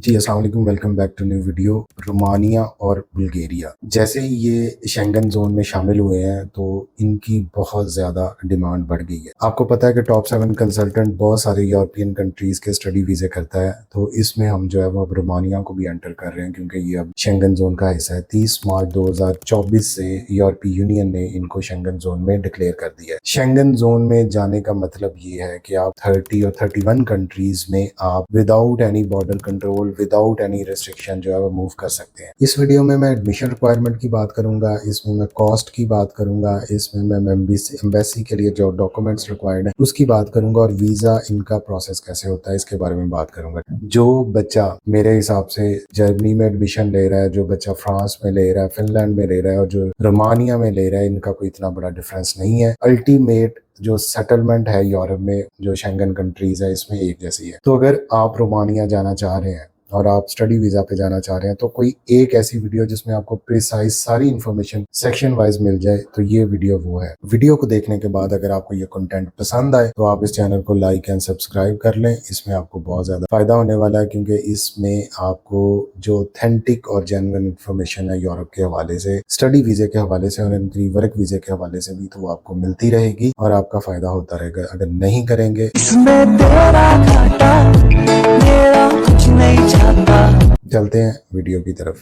जी अस्सलाम वालेकुम, welcome back to new video. Romania और बुल्गारिया जैसे ही ये शेंगन जोन में शामिल हुए हैं तो इनकी बहुत ज़्यादा डिमांड बढ़ गई है। आपको पता है कि टॉप 7 कंसल्टेंट बहुत सारे यूरोपियन कंट्रीज़ के स्टडी वीज़े करता है, तो इसमें हम जो है वो अब रोमानिया को भी एंटर कर रहे हैं क्योंकि ये अब शेंगन जोन का हिस्सा है। 30 मार्च 2024 से यूरोपीय यूनियन ने इनको शेंगन जोन में डिक्लेयर कर दिया है। शेंगन जोन में जाने का मतलब ये है कि आप 30 और 31 कंट्रीज में आप without any border control, without any restriction जो है वो मूव कर सकते हैं। इस वीडियो में मैं एडमिशन रिक्वायरमेंट की बात करूंगा, इसमें मैं कॉस्ट की बात करूंगा, इसमें मैं एम्बेसी के लिए जो डॉक्यूमेंट्स रिक्वायर्ड है उसकी बात करूंगा और वीजा इनका प्रोसेस कैसे होता है इसके बारे में बात करूंगा। जो बच्चा मेरे हिसाब से जर्मनी में एडमिशन ले रहा है, जो बच्चा फ्रांस में ले रहा है, फिनलैंड में ले रहा है और जो रोमानिया में ले रहा है, इनका कोई इतना बड़ा डिफरेंस नहीं है। अल्टीमेट जो सेटलमेंट है यूरोप में, जो शेंगन कंट्रीज है, इसमें एक जैसी है। तो अगर आप रोमानिया जाना चाह रहे हैं और आप स्टडी वीजा पे जाना चाह रहे हैं तो कोई एक ऐसी वीडियो जिसमें आपको प्रिसाइज सारी इंफॉर्मेशन सेक्शन वाइज मिल जाए तो ये वीडियो वो है। वीडियो को देखने के बाद अगर आपको ये कंटेंट पसंद आए तो आप इस चैनल को लाइक एंड सब्सक्राइब कर लें। इसमें आपको बहुत ज्यादा फायदा होने वाला है क्योंकि इसमें आपको जो ऑथेंटिक और जेन्युइन इंफॉर्मेशन है यूरोप के हवाले से, स्टडी वीजे के हवाले से और इनकी वर्क वीजे के हवाले से भी, तो वो आपको मिलती रहेगी और आपका फायदा होता रहेगा। अगर नहीं करेंगे चलते हैं वीडियो की तरफ।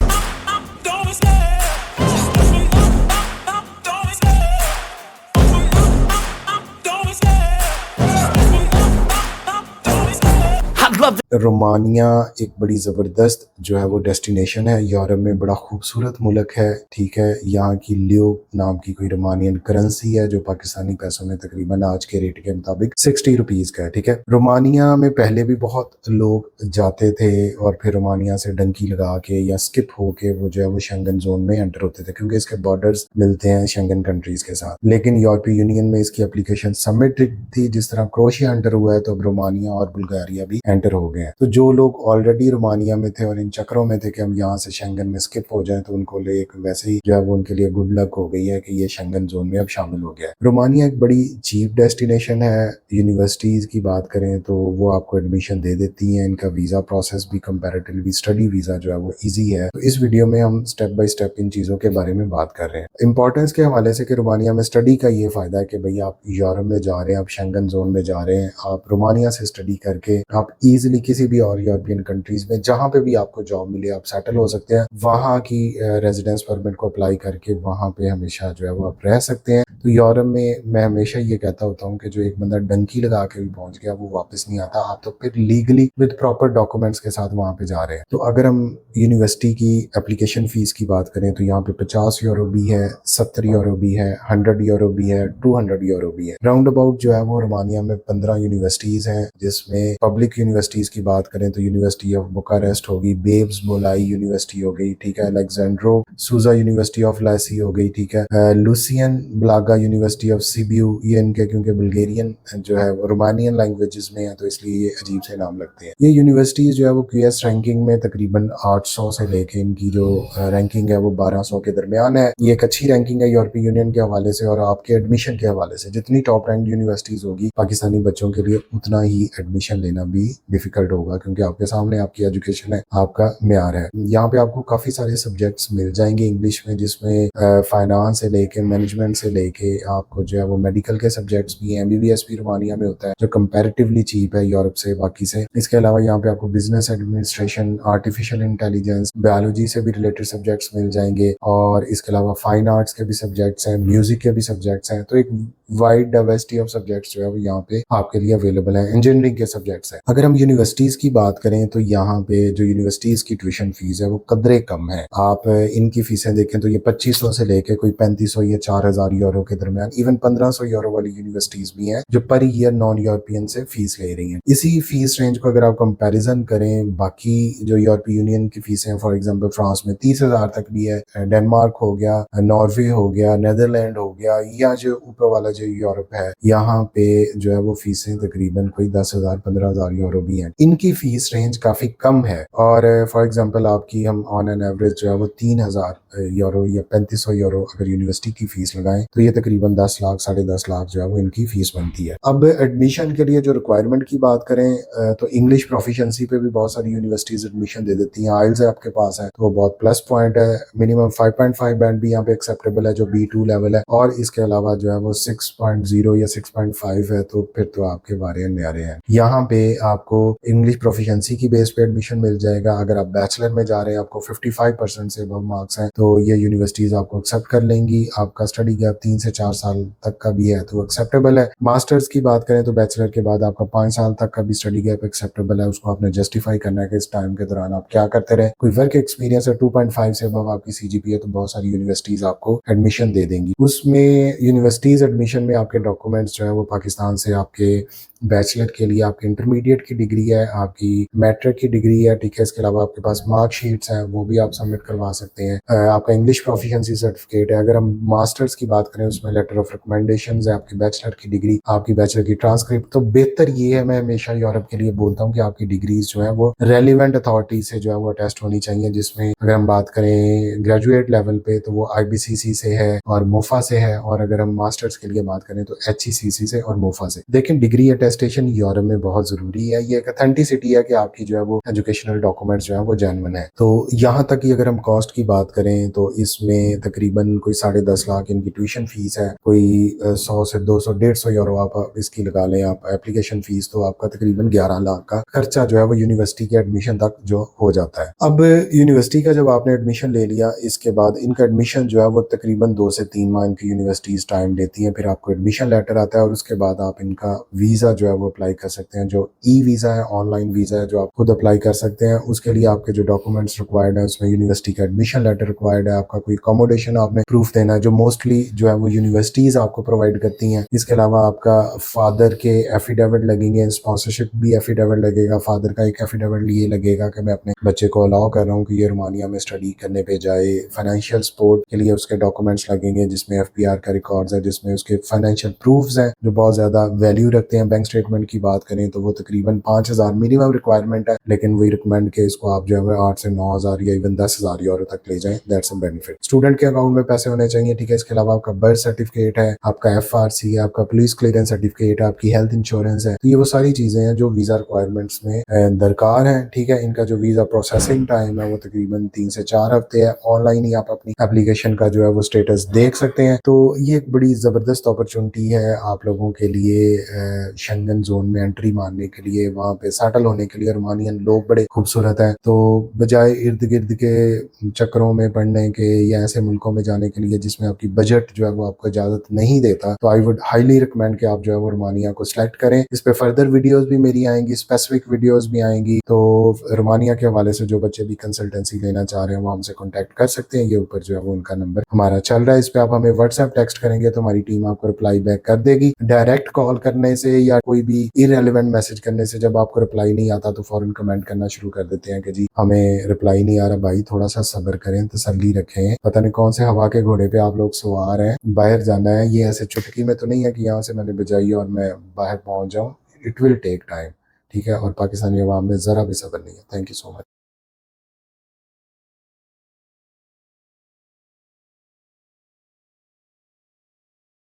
रोमानिया एक बड़ी ज़बरदस्त जो है वो डेस्टिनेशन है यूरोप में, बड़ा खूबसूरत मुल्क है। ठीक है, यहाँ की लियो नाम की कोई रोमानियन करेंसी है जो पाकिस्तानी पैसों में तकरीबन आज के रेट के मुताबिक 60 रुपीज़ का है। ठीक है, रोमानिया में पहले भी बहुत लोग जाते थे और फिर रोमानिया से डंकी लगा के या स्किप होके वो जो है वो शेंगन जोन में एंटर होते थे क्योंकि इसके बॉर्डर्स मिलते हैं शेंगन कंट्रीज के साथ। लेकिन यूरोपीय यूनियन में इसकी एप्लीकेशन सबमिटेड थी, जिस तरह क्रोएशिया एंटर हुआ है तो अब रोमानिया और बुल्गारिया भी एंटर हो गए हैं। तो जो लोग ऑलरेडी रोमानिया में थे और इन चक्रों में थे कि हम यहाँ से शेंगन में स्किप हो जाएं, तो उनको ले एक वैसे ही जो है वो उनके लिए गुड लक हो गई है कि ये शेंगन जोन में अब शामिल हो गया है। रोमानिया एक बड़ी चीप डेस्टिनेशन है। यूनिवर्सिटीज की बात करें तो वो आपको एडमिशन दे देती हैं। इनका वीजा प्रोसेस भी कंपैरेटिवली स्टडी वीजा जो है वो ईजी है। तो इस वीडियो में हम स्टेप बाय स्टेप इन चीजों के बारे में बात कर रहे हैं। इंपॉर्टेंस के हवाले से कि रोमानिया में स्टडी का ये फायदा है कि भाई आप यूरोप में जा रहे हैं, आप शेंगन जोन में जा रहे हैं, आप रोमानिया से स्टडी करके आप इजीली किसी भी और यूरोपियन कंट्रीज में जहां पे भी आपको जॉब मिले आप सेटल हो सकते हैं। वहां की रेजिडेंस परमिट को अप्लाई करके वहां पे हमेशा जो है वो आप रह सकते हैं। तो यूरोप में मैं हमेशा ये कहता होता हूँ कि जो एक बंदा डंकी लगा के भी पहुंच गया वो वापस नहीं आता। आप तो फिर लीगली विद प्रॉपर डॉक्यूमेंट्स के साथ वहां पे जा रहे हैं। तो अगर हम यूनिवर्सिटी की एप्लीकेशन फीस की बात करें तो यहाँ पे 50 यूरो भी है, 70 यूरो भी है, 100 यूरो भी है, 200 यूरो भी है। राउंड अबाउट जो है वो रोमानिया में 15 यूनिवर्सिटीज हैं, जिसमें पब्लिक यूनिवर्सिटीज की बात करें तो यूनिवर्सिटी ऑफ बुकारेस्ट होगी, बेब्स बोलाई यूनिवर्सिटी हो गई, ठीक है, अलेक्जेंड्रो सूजा यूनिवर्सिटी ऑफ लासी हो गई, ठीक है, लुसियन ब्लागा यूनिवर्सिटी ऑफ सिबियू। ये इनके क्योंकि बुल्गारियन जो है वो रोमानियन लैंग्वेजेस में है तो इसलिए ये अजीब से नाम लगते हैं। ये यूनिवर्सिटीज जो है वो क्यूएस रैंकिंग में तकरीबन 800 से लेके इनकी जो रैंकिंग है वो 1200 के दरमियान है। ये एक अच्छी रैंकिंग है यूरोपीय यूनियन के हवाले से और आपके एडमिशन के हवाले से। जितनी टॉप रैंक यूनिवर्सिटीज होगी पाकिस्तानी बच्चों के लिए उतना ही एडमिशन लेना भी डिफिकल्ट होगा क्योंकि आपके सामने आपकी एजुकेशन है, आपका म्यार है। यहाँ पे आपको काफी सारे सब्जेक्ट्स मिल जाएंगे इंग्लिश में, जिसमें फाइनेंस से लेके मैनेजमेंट से लेके आपको जो है वो मेडिकल के सब्जेक्ट्स भी हैं। एमबीबीएस भी रोमानिया में होता है जो कंपैरेटिवली चीप है यूरोप से बाकी से। इसके अलावा यहाँ पे आपको business administration, artificial intelligence, biology से भी रिलेटेड सब्जेक्ट्स मिल जाएंगे और इसके अलावा फाइन आर्ट्स के भी सब्जेक्ट्स हैं, म्यूजिक के भी सब्जेक्ट्स हैं। तो एक वाइड डाइवर्सिटी ऑफ सब्जेक्ट्स जो है वो यहाँ पे आपके लिए अवेलेबल है। इंजीनियरिंग के सब्जेक्ट्स हैं। अगर हम यूनिवर्सिटीज की बात करें तो यहाँ पे जो यूनिवर्सिटीज की ट्यूशन फीस है वो कदरे कम है। आप इनकी फीसें देखें तो ये 2500 से लेके कोई 3500 या 4000 यूरो के दरमियान, इवन 1500 यूरो वाली यूनिवर्सिटीज भी हैं जो पर ईयर नॉन यूरोपियन से फीस ले रही हैं। इसी फीस रेंज को अगर आप कंपैरिजन करें बाकी जो यूरोपीय यूनियन की फीसें हैं, फॉर एग्जांपल फ्रांस में 30,000 तक भी है, डेनमार्क हो गया, नॉर्वे हो गया, नेदरलैंड हो गया, या जो ऊपर वाला जो यूरोप है यहाँ पे जो है वो फीसें तकरीबन कोई 10,000 15,000 यूरो भी हैं। हैं, इनकी फीस रेंज काफ़ी कम है। और फॉर एग्जांपल आपकी हम ऑन एन एवरेज जो है वो 3000 यूरो या 3500 यूरो अगर यूनिवर्सिटी की फीस लगाएं तो ये तकरीबन 10 लाख 10.5 लाख जो है वो इनकी फीस बनती है। अब एडमिशन के लिए जो रिक्वायरमेंट की बात करें तो इंग्लिश प्रोफिशिएंसी पे भी बहुत सारी यूनिवर्सिटीज एडमिशन दे देती हैं। आइल्स आपके पास है तो वो बहुत प्लस पॉइंट है। मिनिमम 5.5 बैंड भी यहाँ पे एक्सेप्टेबल है जो B2 लेवल है, और इसके अलावा जो है वो 6.0 या 6.5 है तो फिर तो आपके बारे न्यारे हैं। यहाँ पे आपको इंग्लिश प्रोफिशिएंसी की बेस पे एडमिशन मिल जाएगा। अगर आप बैचलर में जा रहे हैं, आपको 55% से अबव मार्क्स हैं तो ये यूनिवर्सिटीज आपको एक्सेप्ट कर लेंगी। आपका स्टडी गैप 3 से 4 साल तक का भी है तो एक्सेप्टेबल है। मास्टर्स की बात करें तो बैचलर के बाद आपका 5 साल तक का भी स्टडी गैप एक्सेप्टेबल है। उसको आपने जस्टिफाई करना है कि इस टाइम के दौरान आप क्या करते रहे। कोई वर्क एक्सपीरियंस है 2.5 से अबव आपकी CGPA है तो बहुत सारी यूनिवर्सिटीज आपको एडमिशन दे देंगी। उसमें यूनिवर्सिटीज एडमिशन में आपके डॉक्यूमेंट्स जो है वो पाकिस्तान से आपके बैचलर के लिए आपकी इंटरमीडिएट की डिग्री है, आपकी मैट्रिक की डिग्री है, ठीक है। इसके अलावा आपके पास मार्कशीट्स हैं वो भी आप सबमिट करवा सकते हैं। आपका इंग्लिश प्रोफिशिएंसी सर्टिफिकेट है। अगर हम मास्टर्स की बात करें उसमें लेटर ऑफ रिकमेंडेशन है, आपकी बैचलर की डिग्री, आपकी बैचलर की ट्रांसक्रिप्ट। तो बेहतर ये है, मैं हमेशा यूरोप के लिए बोलता हूँ कि आपकी डिग्रीज जो है वो रेलिवेंट अथॉरिटी से जो है वो अटेस्ट होनी चाहिए। जिसमें अगर हम बात करें ग्रेजुएट लेवल पे तो वो IBCC से है और मोफा से है, और अगर हम मास्टर्स के लिए बात करें तो HECC से और मोफा से। लेकिन डिग्री अटेस्टेशन यूरोप में बहुत जरूरी है। ये एक अथेंटिसिटी है कि आपकी जो है वो एजुकेशनल डॉक्यूमेंट्स जो है वो जेन्युइन है। तो यहाँ तक कि अगर हम कॉस्ट की बात करें तो इसमें तकरीबन कोई 10.5 लाख इनकी ट्यूशन फीस है, कोई 100 से 200 150 यूरो आप इसकी लगा लें आप एप्लीकेशन फीस, तो आपका तकरीबन 11 लाख का खर्चा जो है वो यूनिवर्सिटी के एडमिशन तक जो हो जाता है। अब यूनिवर्सिटी का जब आपने एडमिशन ले लिया, इसके बाद इनका एडमिशन जो है वो तकरीबन 2 से 3 माह इनकी यूनिवर्सिटीज टाइम लेती हैं। फिर आपको एडमिशन लेटर आता है और उसके बाद आप इनका वीजा जो है वो अप्लाई कर सकते हैं। जो वीजा है, ऑनलाइन वीजा है जो आप खुद अप्लाई कर सकते हैं। उसके लिए आपके जो डॉक्यूमेंट्स रिक्वायर्ड है उसमें यूनिवर्सिटी का एडमिशन लेटर रिक्वायर्ड है, आपका कोई अकोमोडेशन आपने प्रूफ देना है जो मोस्टली जो है वो यूनिवर्सिटीज आपको प्रोवाइड करती हैं। इसके अलावा आपका फादर के एफिडेविट लगेंगे, स्पॉन्सरशिप भी एफिडेविट लगेगा, फादर का एक एफिडेविट ये लगेगा कि मैं अपने बच्चे को अलाउ कर रहा हूँ कि ये रोमानिया में स्टडी करने पे जाए। फाइनेंशियल सपोर्ट के लिए उसके डॉक्यूमेंट्स लगेंगे जिसमें FPR का रिकॉर्ड्स है, जिसमें उसके फाइनेंशियल प्रूफ्स हैं जो बहुत ज्यादा वैल्यू रखते हैं। बैंक स्टेटमेंट की बात करें तो वो तकरीबन 5000 मिनिमम रिक्वायरमेंट है, लेकिन वही रिकमेंड के इसको आप जो है 8 से 9000 या इवन 10,000 यूरो तक ले जाएं। That's a benefit. स्टूडेंट के अकाउंट में पैसे होने चाहिए, ठीक है। इसके अलावा आपका बर्थ सर्टिफिकेट है, आपका FRC है, आपका पुलिस क्लियरेंस सर्टिफिकेट है, आपकी हेल्थ इंश्योरेंस है। तो ये वो सारी चीजें हैं जो वीजा रिक्वायरमेंट्स में दरकार है, ठीक है। इनका जो वीजा प्रोसेसिंग टाइम है वो तकरीबन 3 से 4 हफ्ते है। ऑनलाइन ही आप अपनी एप्लीकेशन का जो है वो स्टेटस देख सकते हैं। तो ये एक बड़ी जबरदस्त अपॉर्चुनिटी है आप लोगों के लिए शेंगन जोन में एंट्री मारने के लिए, वहाँ पे सेटल होने के लिए। रोमानियन लोग बड़े खूबसूरत हैं, तो बजाय इर्द गिर्द के चक्करों में पड़ने के या ऐसे मुल्कों में जाने के लिए जिसमें आपकी बजट जो है वो आपको इजाजत नहीं देता, तो आई वुड हाईली रिकमेंड कि आप जो है वो रोमानिया को सिलेक्ट करें। इस पे फर्दर वीडियोस भी मेरी आएंगी, स्पेसिफिक वीडियोस भी आएंगी। तो रोमानिया के हवाले से जो बच्चे भी कंसल्टेंसी लेना चाह रहे हैं वो हमसे कॉन्टैक्ट कर सकते हैं। ये ऊपर जो है वो उनका नंबर हमारा चल रहा है, इस पे आप हमें व्हाट्सएप टेक्स्ट करेंगे तो हमारी टीम आपको रिप्लाई बैक कर देगी। डायरेक्ट कॉल करने से या कोई भी इररेलेवेंट मैसेज करने से जब आपको रिप्लाई नहीं आता तो फौरन कमेंट करना शुरू कर देते हैं कि जी हमें रिप्लाई नहीं आ रहा। भाई थोड़ा सा सब्र करें, तसल्ली रखें। पता नहीं कौन से हवा के घोड़े पे आप लोग सवार हैं, बाहर जाना है। ये ऐसे चुटकी में तो नहीं है कि यहाँ से मैंने बजाई और मैं बाहर पहुंच जाऊं। इट विल टेक टाइम, ठीक है। और पाकिस्तानी अवाम में जरा भी सब्र नहीं है। Thank you so much.